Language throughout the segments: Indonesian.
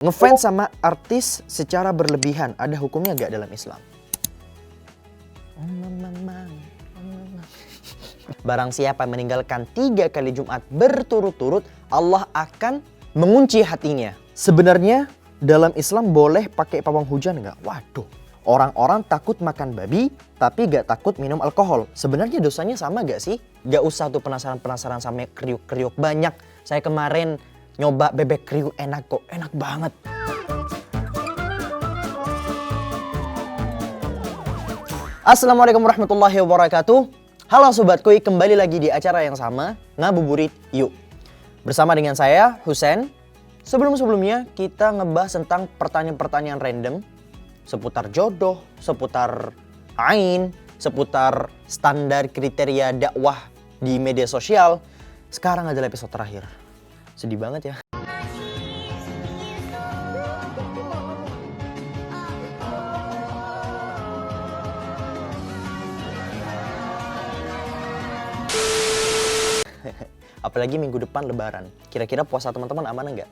Ngefans sama artis secara berlebihan, ada hukumnya gak dalam Islam? Barang siapa meninggalkan 3 kali Jumat berturut-turut, Allah akan mengunci hatinya. Sebenarnya dalam Islam boleh pakai pawang hujan nggak? Waduh, orang-orang takut makan babi tapi gak takut minum alkohol. Sebenarnya dosanya sama gak sih? Gak usah tuh penasaran-penasaran sampai kriuk-kriuk banyak. Saya kemarin nyoba bebek kriuk, enak kok, enak banget. Assalamualaikum warahmatullahi wabarakatuh. Halo Sobat Kuy, kembali lagi di acara yang sama, Ngabuburit Yuk. Bersama dengan saya, Husen. Sebelum-sebelumnya kita ngebahas tentang pertanyaan-pertanyaan random seputar jodoh, seputar ain, seputar standar kriteria dakwah di media sosial. Sekarang adalah episode terakhir. Sedih banget ya. Apalagi minggu depan lebaran. Kira-kira puasa teman-teman aman enggak?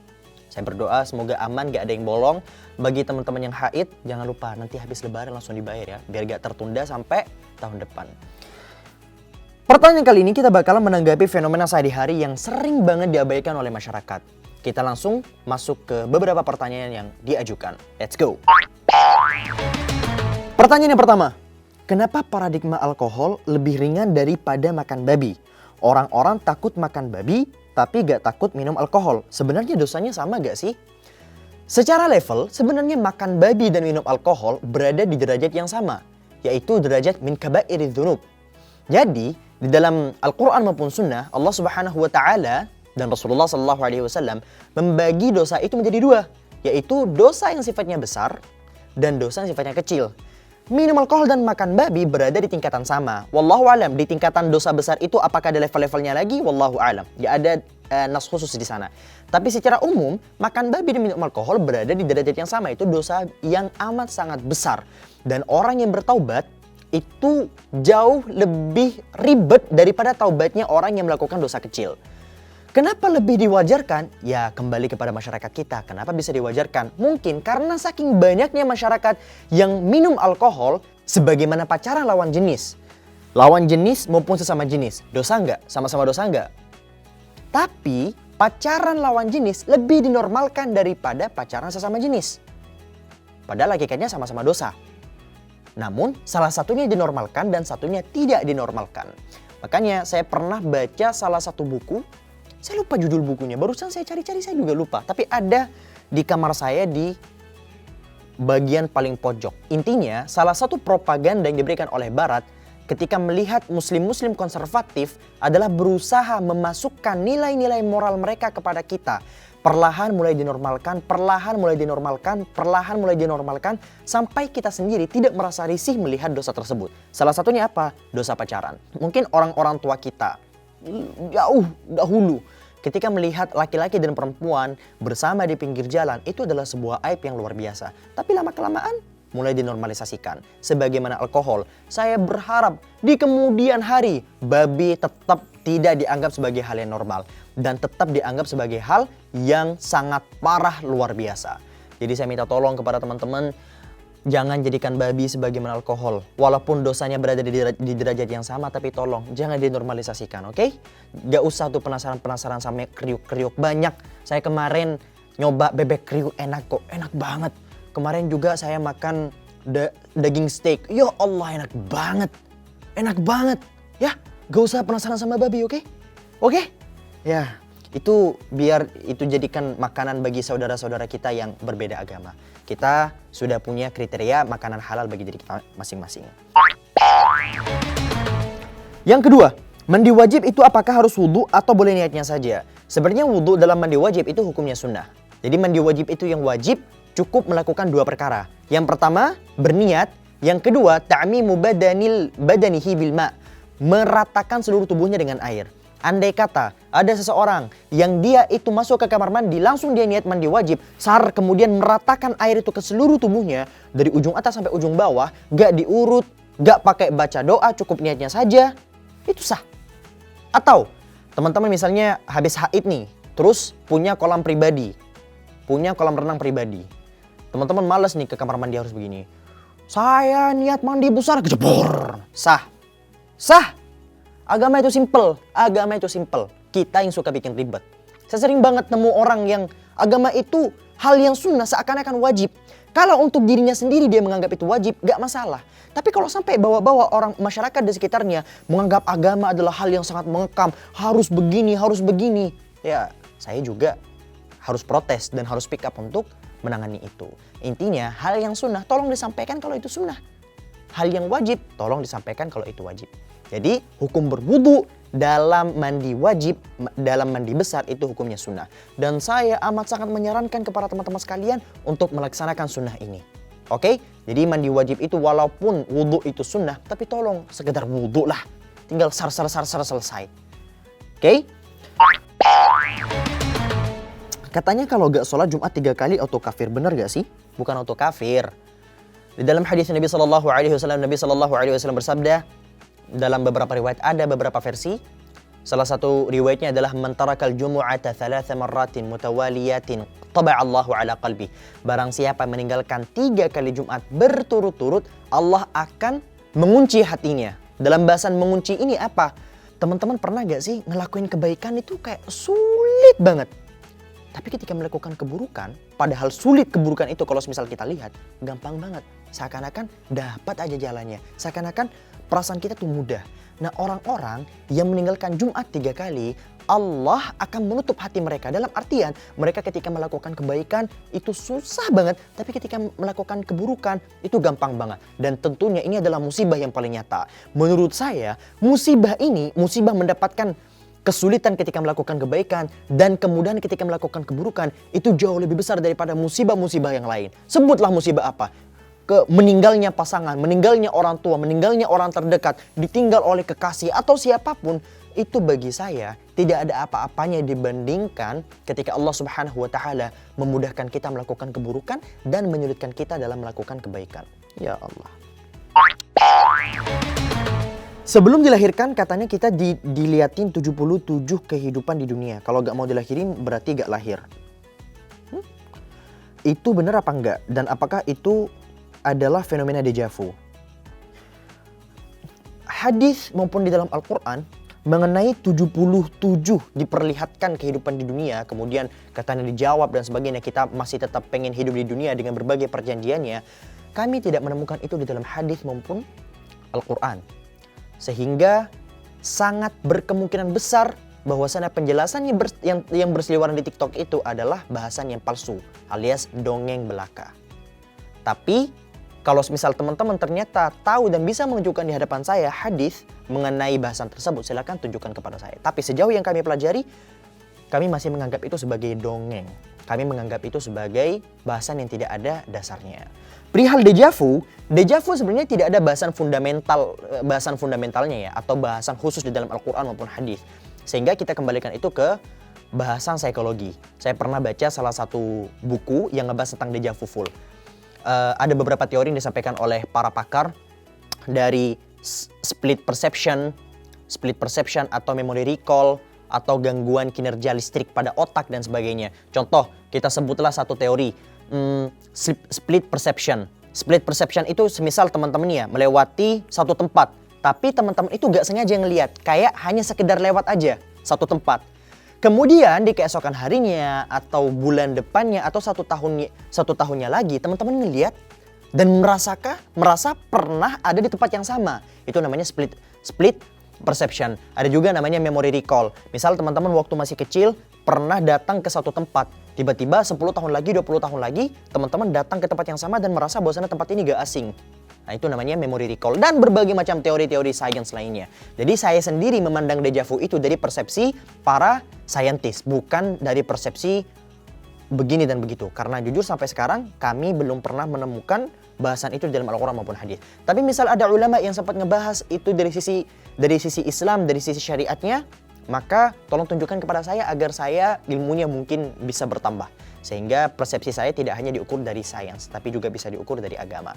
Saya berdoa semoga aman, gak ada yang bolong. Bagi teman-teman yang haid, jangan lupa nanti habis lebaran langsung dibayar ya. Biar gak tertunda sampai tahun depan. Pertanyaan kali ini kita bakalan menanggapi fenomena sehari-hari yang sering banget diabaikan oleh masyarakat. Kita langsung masuk ke beberapa pertanyaan yang diajukan. Let's go! Pertanyaan yang pertama. Kenapa paradigma alkohol lebih ringan daripada makan babi? Orang-orang takut makan babi, tapi gak takut minum alkohol. Sebenarnya dosanya sama gak sih? Secara level, sebenarnya makan babi dan minum alkohol berada di derajat yang sama, yaitu derajat min kabairidz dzunub. Jadi, di dalam Al-Quran maupun Sunnah, Allah Subhanahu wa Ta'ala dan Rasulullah Sallallahu Alaihi Wasallam membagi dosa itu menjadi 2, yaitu dosa yang sifatnya besar dan dosa yang sifatnya kecil. Minum alkohol dan makan babi berada di tingkatan sama. Wallahu alam, di tingkatan dosa besar itu apakah ada level-levelnya lagi? Wallahu alam. Ya ada nas khusus di sana. Tapi secara umum, makan babi dan minum alkohol berada di derajat yang sama. Itu dosa yang amat sangat besar. Dan orang yang bertaubat itu jauh lebih ribet daripada taubatnya orang yang melakukan dosa kecil. Kenapa lebih diwajarkan? Ya kembali kepada masyarakat kita. Kenapa bisa diwajarkan? Mungkin karena saking banyaknya masyarakat yang minum alkohol sebagaimana pacaran lawan jenis. Lawan jenis maupun sesama jenis. Dosa nggak? Sama-sama dosa nggak? Tapi pacaran lawan jenis lebih dinormalkan daripada pacaran sesama jenis. Padahal hakikatnya sama-sama dosa. Namun salah satunya dinormalkan dan satunya tidak dinormalkan. Makanya saya pernah baca salah satu buku. Saya lupa judul bukunya, barusan saya cari-cari saya juga lupa. Tapi ada di kamar saya di bagian paling pojok. Intinya salah satu propaganda yang diberikan oleh Barat ketika melihat muslim-muslim konservatif adalah berusaha memasukkan nilai-nilai moral mereka kepada kita. Perlahan mulai dinormalkan, perlahan mulai dinormalkan, perlahan mulai dinormalkan sampai kita sendiri tidak merasa risih melihat dosa tersebut. Salah satunya apa? Dosa pacaran. Mungkin orang-orang tua kita jauh dahulu ketika melihat laki-laki dan perempuan bersama di pinggir jalan itu adalah sebuah aib yang luar biasa. Tapi lama-kelamaan mulai dinormalisasikan. Sebagaimana alkohol, saya berharap di kemudian hari babi tetap tidak dianggap sebagai hal yang normal dan tetap dianggap sebagai hal yang sangat parah luar biasa. Jadi saya minta tolong kepada teman-teman, jangan jadikan babi sebagaimana alkohol. Walaupun dosanya berada di derajat yang sama, tapi tolong jangan dinormalisasikan, oke? Gak usah tuh penasaran-penasaran sampai kriuk-kriuk banyak. Saya kemarin nyoba bebek kriuk, enak kok, enak banget. Kemarin juga saya makan daging steak. Ya Allah, enak banget. Enak banget. Ya, gak usah penasaran sama babi, oke? Oke? Ya, itu biar itu jadikan makanan bagi saudara-saudara kita yang berbeda agama. Kita sudah punya kriteria makanan halal bagi diri kita masing-masing. Yang kedua, mandi wajib itu apakah harus wudhu atau boleh niatnya saja? Sebenarnya wudhu dalam mandi wajib itu hukumnya sunnah. Jadi mandi wajib itu yang wajib cukup melakukan 2 perkara. Yang pertama, berniat. Yang kedua, ta'mimu badanihi bil ma'. Meratakan seluruh tubuhnya dengan air. Andai kata ada seseorang yang dia itu masuk ke kamar mandi, langsung dia niat mandi wajib, kemudian meratakan air itu ke seluruh tubuhnya, dari ujung atas sampai ujung bawah, gak diurut, gak pakai baca doa, cukup niatnya saja, itu sah. Atau teman-teman misalnya habis haid nih, terus punya kolam pribadi, punya kolam renang pribadi. Teman-teman males nih ke kamar mandi harus begini. Saya niat mandi besar, kejebur. Sah. Sah. Agama itu simple. Agama itu simple. Kita yang suka bikin ribet. Saya sering banget nemu orang yang agama itu hal yang sunnah seakan-akan wajib. Kalau untuk dirinya sendiri dia menganggap itu wajib, gak masalah. Tapi kalau sampai bawa-bawa orang masyarakat di sekitarnya menganggap agama adalah hal yang sangat mengekam. Harus begini, harus begini. Ya, saya juga harus protes dan harus pick up untuk menangani itu. Intinya hal yang sunnah tolong disampaikan kalau itu sunnah. Hal yang wajib tolong disampaikan kalau itu wajib. Jadi hukum berwudu dalam mandi wajib, dalam mandi besar itu hukumnya sunnah. Dan saya amat sangat menyarankan kepada teman-teman sekalian untuk melaksanakan sunnah ini. Oke? Jadi mandi wajib itu walaupun wudu itu sunnah, tapi tolong sekedar wudu lah. Tinggal sar selesai. Oke? Katanya kalau gak sholat Jumat 3 kali auto kafir, bener gak sih? Bukan auto kafir. Di dalam hadis Nabi SAW bersabda, dalam beberapa riwayat ada beberapa versi. Salah satu riwayatnya adalah man tarakal jumu'ata thalatha marratin mutawaliyatin taba'allahu ala qalbi. Barang siapa meninggalkan 3 kali Jumat berturut-turut, Allah akan mengunci hatinya. Dalam bahasan mengunci ini apa? Teman-teman pernah gak sih ngelakuin kebaikan itu kayak sulit banget. Tapi ketika melakukan keburukan, padahal sulit keburukan itu kalau misal kita lihat, gampang banget. Seakan-akan dapat aja jalannya. Seakan-akan perasaan kita tuh mudah. Nah, orang-orang yang meninggalkan Jumat 3 kali, Allah akan menutup hati mereka. Dalam artian, mereka ketika melakukan kebaikan itu susah banget. Tapi ketika melakukan keburukan itu gampang banget. Dan tentunya ini adalah musibah yang paling nyata. Menurut saya, musibah ini, musibah mendapatkan kesulitan ketika melakukan kebaikan dan kemudahan ketika melakukan keburukan itu jauh lebih besar daripada musibah-musibah yang lain. Sebutlah musibah apa? Meninggalnya pasangan, meninggalnya orang tua, meninggalnya orang terdekat, ditinggal oleh kekasih atau siapapun, itu bagi saya tidak ada apa-apanya dibandingkan ketika Allah Subhanahu wa taala memudahkan kita melakukan keburukan dan menyulitkan kita dalam melakukan kebaikan. Ya Allah. Sebelum dilahirkan katanya kita diliatin 77 kehidupan di dunia. Kalau gak mau dilahirin berarti gak lahir. Itu benar apa enggak? Dan apakah itu adalah fenomena deja vu? Hadis maupun di dalam Al-Quran mengenai 77 diperlihatkan kehidupan di dunia, kemudian katanya dijawab dan sebagainya, kita masih tetap pengen hidup di dunia dengan berbagai perjanjiannya. Kami tidak menemukan itu di dalam hadis maupun Al-Quran. Sehingga sangat berkemungkinan besar bahwasanya penjelasan yang berseliweran di TikTok itu adalah bahasan yang palsu alias dongeng belaka. Tapi kalau misal teman-teman ternyata tahu dan bisa menunjukkan di hadapan saya hadis mengenai bahasan tersebut, silakan tunjukkan kepada saya. Tapi sejauh yang kami pelajari, kami masih menganggap itu sebagai dongeng. Kami menganggap itu sebagai bahasan yang tidak ada dasarnya. Perihal deja vu sebenarnya tidak ada bahasan fundamentalnya ya, atau bahasan khusus di dalam Al-Quran maupun hadis. Sehingga kita kembalikan itu ke bahasan psikologi. Saya pernah baca salah satu buku yang ngebahas tentang deja vu full. Ada beberapa teori yang disampaikan oleh para pakar dari split perception atau memory recall, atau gangguan kinerja listrik pada otak dan sebagainya. Contoh, kita sebutlah satu teori, split perception. Split perception itu semisal teman-teman ya melewati satu tempat, tapi teman-teman itu gak sengaja ngelihat, kayak hanya sekedar lewat aja satu tempat. Kemudian di keesokan harinya atau bulan depannya atau satu tahunnya lagi, teman-teman ngelihat dan merasa pernah ada di tempat yang sama. Itu namanya split perception. Ada juga namanya memory recall. Misal teman-teman waktu masih kecil pernah datang ke satu tempat. Tiba-tiba 10 tahun lagi, 20 tahun lagi, teman-teman datang ke tempat yang sama dan merasa bahwasanya tempat ini gak asing. Nah, itu namanya memory recall. Dan berbagai macam teori-teori sains lainnya. Jadi saya sendiri memandang deja vu itu dari persepsi para saintis, bukan dari persepsi begini dan begitu. Karena jujur sampai sekarang kami belum pernah menemukan bahasan itu di dalam Al-Quran maupun hadis. Tapi misal ada ulama yang sempat ngebahas itu dari sisi Islam, dari sisi syariatnya, maka tolong tunjukkan kepada saya agar saya ilmunya mungkin bisa bertambah. Sehingga persepsi saya tidak hanya diukur dari sains, tapi juga bisa diukur dari agama.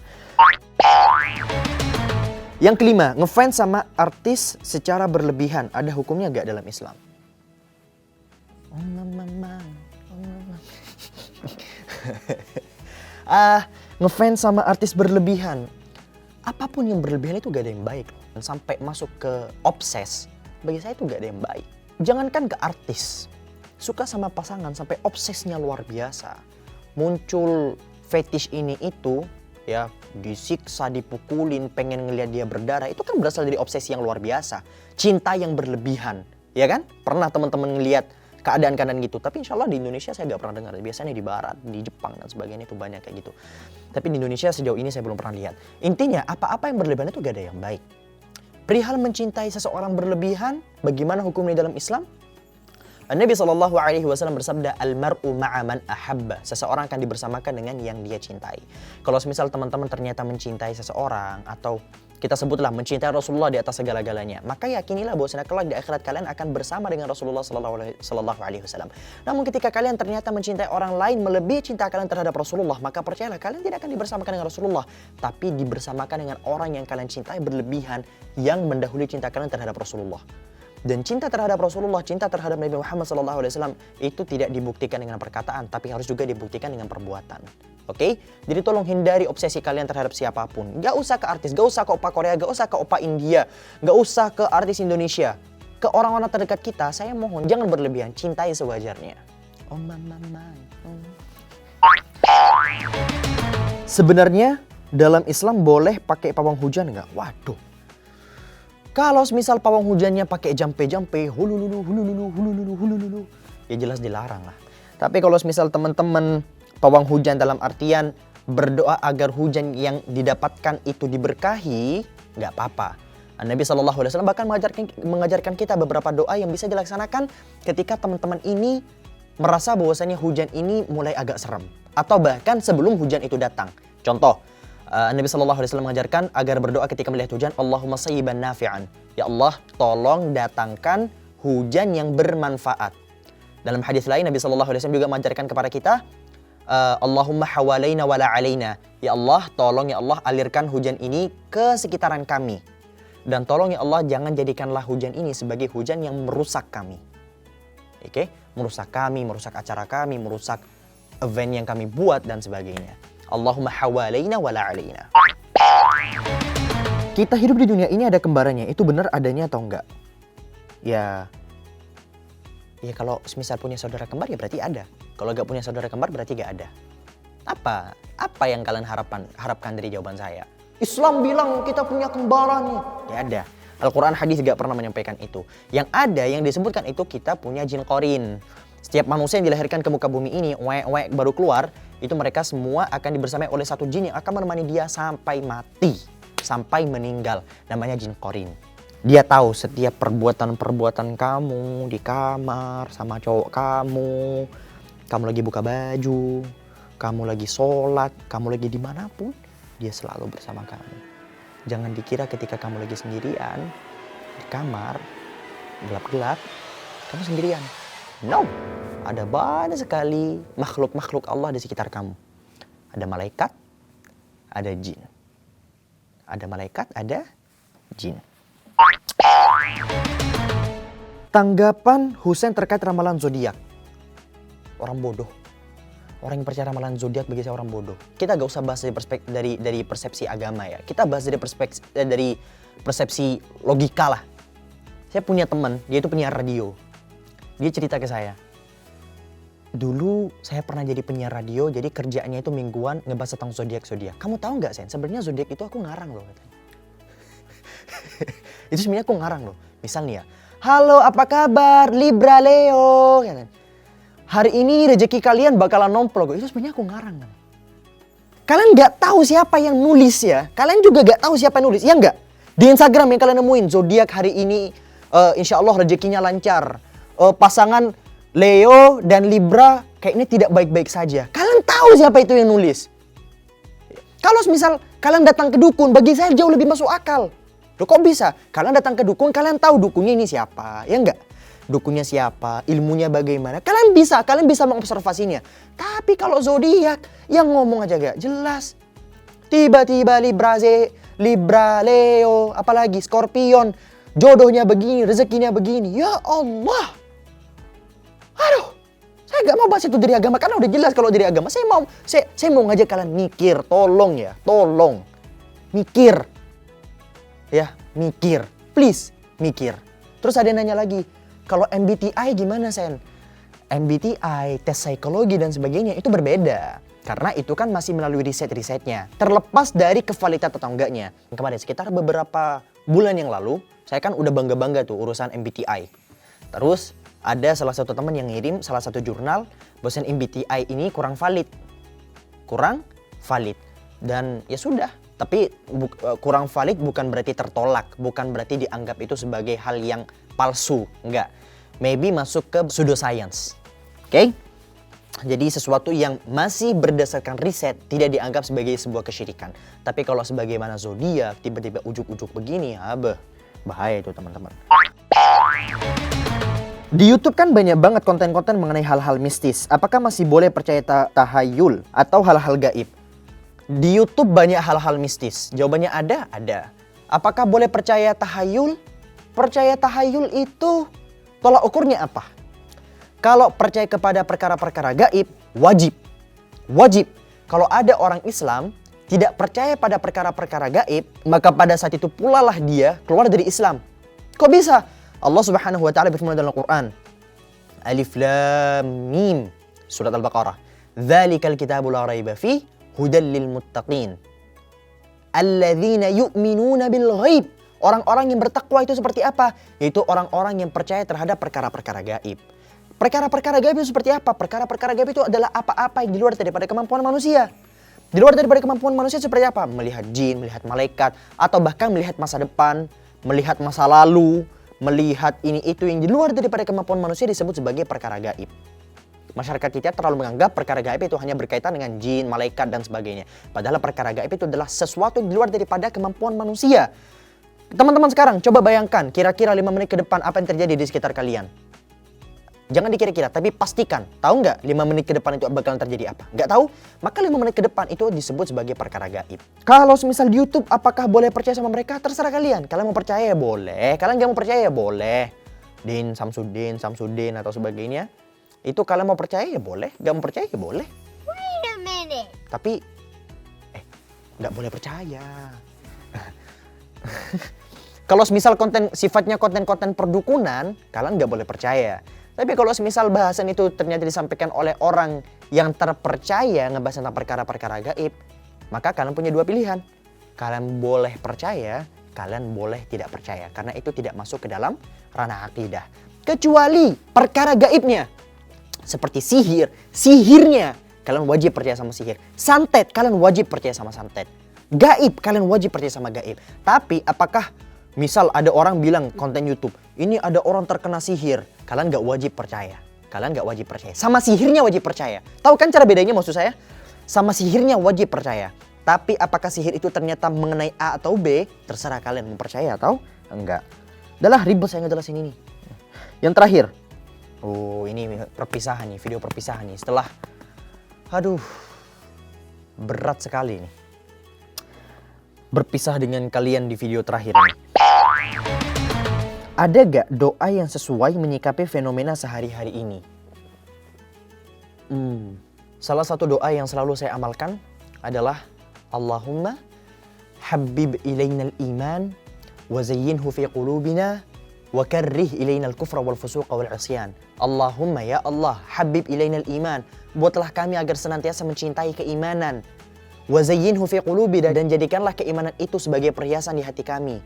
Yang kelima, ngefans sama artis secara berlebihan, ada hukumnya gak dalam Islam? Ngefans sama artis berlebihan. Apapun yang berlebihan itu gak ada yang baik. Sampai masuk ke obses, bagi saya itu gak ada yang baik. Jangankan ke artis, suka sama pasangan sampai obsesnya luar biasa. Muncul fetish ini itu, ya disiksa, dipukulin, pengen ngelihat dia berdarah. Itu kan berasal dari obsesi yang luar biasa. Cinta yang berlebihan, ya kan? Pernah teman-teman ngelihat keadaan-keadaan gitu. Tapi insya Allah di Indonesia saya gak pernah dengar. Biasanya di barat, di Jepang dan sebagainya itu banyak kayak gitu. Tapi di Indonesia sejauh ini saya belum pernah lihat. Intinya apa-apa yang berlebihan itu gak ada yang baik. Perihal mencintai seseorang berlebihan, bagaimana hukumnya dalam Islam? Nabi SAW bersabda, Al-mar'u ma'aman ahabba. Seseorang akan dibersamakan dengan yang dia cintai. Kalau misal teman-teman ternyata mencintai seseorang, atau kita sebutlah mencintai Rasulullah di atas segala-galanya, maka yakinilah bahwasanya kelak di akhirat kalian akan bersama dengan Rasulullah SAW. Namun ketika kalian ternyata mencintai orang lain melebihi cinta kalian terhadap Rasulullah, maka percayalah kalian tidak akan dibersamakan dengan Rasulullah, tapi dibersamakan dengan orang yang kalian cintai berlebihan, yang mendahului cinta kalian terhadap Rasulullah. Dan cinta terhadap Rasulullah, cinta terhadap Nabi Muhammad SAW itu tidak dibuktikan dengan perkataan, tapi harus juga dibuktikan dengan perbuatan. Oke? Jadi tolong hindari obsesi kalian terhadap siapapun. Gak usah ke artis, gak usah ke opa Korea, gak usah ke opa India, gak usah ke artis Indonesia. Ke orang-orang terdekat kita, saya mohon jangan berlebihan, cintai sewajarnya. Oh mama. Sebenarnya dalam Islam boleh pakai pawang hujan nggak? Waduh. Kalau misal pawang hujannya pakai jampe-jampe, hulululu, ya jelas dilarang lah. Tapi kalau misal teman-teman pawang hujan dalam artian berdoa agar hujan yang didapatkan itu diberkahi, nggak apa-apa. Nabi SAW bahkan mengajarkan kita beberapa doa yang bisa dilaksanakan ketika teman-teman ini merasa bahwasanya hujan ini mulai agak serem. Atau bahkan sebelum hujan itu datang. Contoh, Nabi SAW mengajarkan agar berdoa ketika melihat hujan, Allahumma sayyiban nafi'an. Ya Allah, tolong datangkan hujan yang bermanfaat. Dalam hadis lain, Nabi SAW juga mengajarkan kepada kita, Allahumma hawalaina wala alaina. Ya Allah, tolong ya Allah alirkan hujan ini ke sekitaran kami. Dan tolong ya Allah, jangan jadikanlah hujan ini sebagai hujan yang merusak kami. Oke? Merusak kami, merusak acara kami, merusak event yang kami buat dan sebagainya. Allahumma hawalaina wala alaina. Kita hidup di dunia ini ada kembarannya, itu benar adanya atau enggak? Ya kalau semisal punya saudara kembar ya berarti ada. Kalau enggak punya saudara kembar berarti enggak ada. Apa yang kalian harapkan dari jawaban saya? Islam bilang kita punya kembaran. Ya ada. Al-Quran hadis enggak pernah menyampaikan itu. Yang ada, yang disebutkan itu kita punya jin qarin. Setiap manusia yang dilahirkan ke muka bumi ini, baru keluar, itu mereka semua akan dibersamai oleh satu jin yang akan menemani dia sampai mati, sampai meninggal. Namanya jin qarin. Dia tahu setiap perbuatan-perbuatan kamu di kamar sama cowok kamu lagi buka baju, kamu lagi sholat, kamu lagi dimanapun, dia selalu bersama kamu. Jangan dikira ketika kamu lagi sendirian di kamar, gelap-gelap, kamu sendirian. No, ada banyak sekali makhluk-makhluk Allah di sekitar kamu. Ada malaikat, ada jin. Ada malaikat, ada jin. Tanggapan Husain terkait ramalan zodiak. Orang bodoh. Orang yang percaya ramalan zodiak bagi saya orang bodoh. Kita gak usah bahas dari persepsi agama ya. Kita bahas dari persepsi logika lah. Saya punya teman, dia itu penyiar radio. Dia cerita ke saya, dulu saya pernah jadi penyiar radio, jadi kerjaannya itu mingguan ngebahas tentang zodiak. Kamu tahu nggak, Sen? Sebenarnya zodiak itu aku ngarang loh, katanya. Itu sebenarnya aku ngarang loh. Misalnya, halo apa kabar Libra Leo, katanya. Hari ini rezeki kalian bakalan nomplok. Itu sebenarnya aku ngarang. Kan? Kalian nggak tahu siapa yang nulis ya? Kalian juga nggak tahu siapa yang nulis, ya nggak? Di Instagram yang kalian nemuin zodiak hari ini, insya Allah rezekinya lancar. Pasangan Leo dan Libra kayaknya tidak baik-baik saja. Kalian tahu siapa itu yang nulis? Kalau misal kalian datang ke dukun, bagi saya jauh lebih masuk akal. Loh kok bisa? Kalian datang ke dukun, kalian tahu dukunnya ini siapa, ya enggak? Dukunnya siapa, ilmunya bagaimana, kalian bisa mengobservasinya. Tapi kalau zodiak yang ngomong aja gak jelas. Tiba-tiba Libra, Leo, apalagi Scorpion, jodohnya begini, rezekinya begini. Ya Allah. Aduh, saya Saya nggak mau bahas itu dari agama karena udah jelas kalau dari agama. Saya mau ngajak kalian mikir, tolong ya, tolong mikir, ya mikir, please mikir. Terus ada yang nanya lagi, kalau MBTI gimana Sen? MBTI, tes psikologi dan sebagainya itu berbeda. Karena itu kan masih melalui riset-risetnya. Terlepas dari kevaliditas atau enggaknya. Kemarin sekitar beberapa bulan yang lalu, saya kan udah bangga-bangga tuh urusan MBTI. Terus ada salah satu teman yang ngirim salah satu jurnal, bahwasan MBTI ini kurang valid. Kurang valid. Dan ya sudah, tapi kurang valid bukan berarti tertolak. Bukan berarti dianggap itu sebagai hal yang palsu. Enggak. Maybe masuk ke pseudoscience. Oke? Jadi sesuatu yang masih berdasarkan riset tidak dianggap sebagai sebuah kesyirikan. Tapi kalau sebagaimana zodiak tiba-tiba ujuk-ujuk begini, bahaya itu teman-teman. Di YouTube kan banyak banget konten-konten mengenai hal-hal mistis. Apakah masih boleh percaya tahayul atau hal-hal gaib? Di YouTube banyak hal-hal mistis. Jawabannya ada, ada. Apakah boleh percaya tahayul? Percaya tahayul itu tolak ukurnya apa? Kalau percaya kepada perkara-perkara gaib, wajib. Wajib. Kalau ada orang Islam tidak percaya pada perkara-perkara gaib, maka pada saat itu pula lah dia keluar dari Islam. Kok bisa? Allah Subhanahu wa taala berfirman dalam Al-Qur'an. Alif Lam Mim, surat Al-Baqarah. Dzalikal kitabu la raiba fi hudal lil muttaqin. Alladzina yu'minuna bil ghaib. Orang-orang yang bertakwa itu seperti apa? Yaitu orang-orang yang percaya terhadap perkara-perkara gaib. Perkara-perkara gaib itu seperti apa? Perkara-perkara gaib itu adalah apa-apa yang di luar daripada kemampuan manusia. Di luar daripada kemampuan manusia seperti apa? Melihat jin, melihat malaikat, atau bahkan melihat masa depan, melihat masa lalu, melihat ini itu yang di luar daripada kemampuan manusia disebut sebagai perkara gaib. Masyarakat kita terlalu menganggap perkara gaib itu hanya berkaitan dengan jin, malaikat, dan sebagainya. Padahal perkara gaib itu adalah sesuatu yang di luar daripada kemampuan manusia. Teman-teman sekarang coba bayangkan kira-kira 5 menit ke depan apa yang terjadi di sekitar kalian. Jangan dikira-kira, tapi pastikan. Tahu nggak 5 menit ke depan itu bakalan terjadi apa? Nggak tahu? Maka 5 menit ke depan itu disebut sebagai perkara gaib. Kalau misal di YouTube, apakah boleh percaya sama mereka? Terserah kalian. Kalian mau percaya ya boleh. Kalian nggak mau percaya ya boleh. Din, Samsudin atau sebagainya. Itu kalian mau percaya ya boleh. Nggak mau percaya ya boleh. Wait a minute. Tapi, nggak boleh percaya. Kalau misal sifatnya konten-konten perdukunan, kalian nggak boleh percaya. Tapi kalau semisal bahasan itu ternyata disampaikan oleh orang yang terpercaya ngebahas tentang perkara-perkara gaib, maka kalian punya dua pilihan. Kalian boleh percaya, kalian boleh tidak percaya. Karena itu tidak masuk ke dalam ranah akidah. Kecuali perkara gaibnya. Seperti sihirnya kalian wajib percaya sama sihir. Santet, kalian wajib percaya sama santet. Gaib, kalian wajib percaya sama gaib. Tapi apakah misal ada orang bilang konten YouTube, ini ada orang terkena sihir, kalian nggak wajib percaya. Kalian nggak wajib percaya. Sama sihirnya wajib percaya. Tahu kan cara bedanya maksud saya? Sama sihirnya wajib percaya. Tapi apakah sihir itu ternyata mengenai A atau B? Terserah kalian mau percaya atau enggak. Udah lah, ribet saya ngejelasin ini. Yang terakhir. Oh, ini perpisahan nih, video perpisahan nih. Setelah, berat sekali nih berpisah dengan kalian di video terakhir ini. Ada gak doa yang sesuai menyikapi fenomena sehari-hari ini? Salah satu doa yang selalu saya amalkan adalah Allahumma habib ilainal iman wa zayyinhu fi qulubina wa karrih ilainal kufra wal fusuqa wal isyan. Allahumma ya Allah habib ilainal iman, buatlah kami agar senantiasa mencintai keimanan. Wa zayyinhu fi qulubina, dan jadikanlah keimanan itu sebagai perhiasan di hati kami.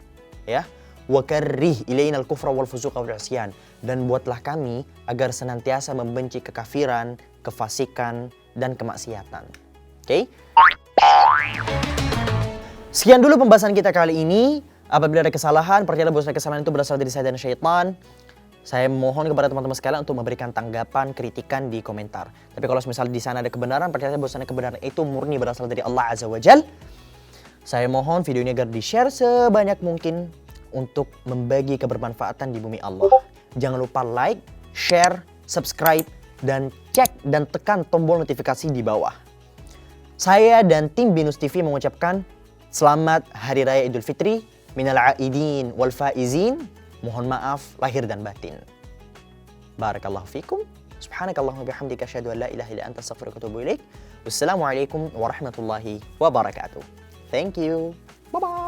Ya. Wa karrih ilainal kufra wal fusuqa wal isyan, dan buatlah kami agar senantiasa membenci kekafiran, kefasikan, dan kemaksiatan. Oke? Sekian dulu pembahasan kita kali ini. Apabila ada kesalahan, percayalah bahwa kesalahan itu berasal dari saya dan syaitan. Saya mohon kepada teman-teman sekalian untuk memberikan tanggapan, kritikan di komentar. Tapi kalau misalnya di sana ada kebenaran, percayalah bahwa kebenaran itu murni berasal dari Allah Azza wa Jal. Saya mohon video ini agar di-share sebanyak mungkin untuk membagi kebermanfaatan di bumi Allah. Jangan lupa like, share, subscribe, dan cek dan tekan tombol notifikasi di bawah. Saya dan tim Binus TV mengucapkan selamat Hari Raya Idul Fitri, minal aidin wal faizin. Mohon maaf lahir dan batin. Barakallahu fikum. Subhanakallahumma bihamdika asyhadu an la ilaha illa anta astaghfiruka wa atubu ilaik. Wassalamualaikum warahmatullahi wabarakatuh. Thank you. Bye bye.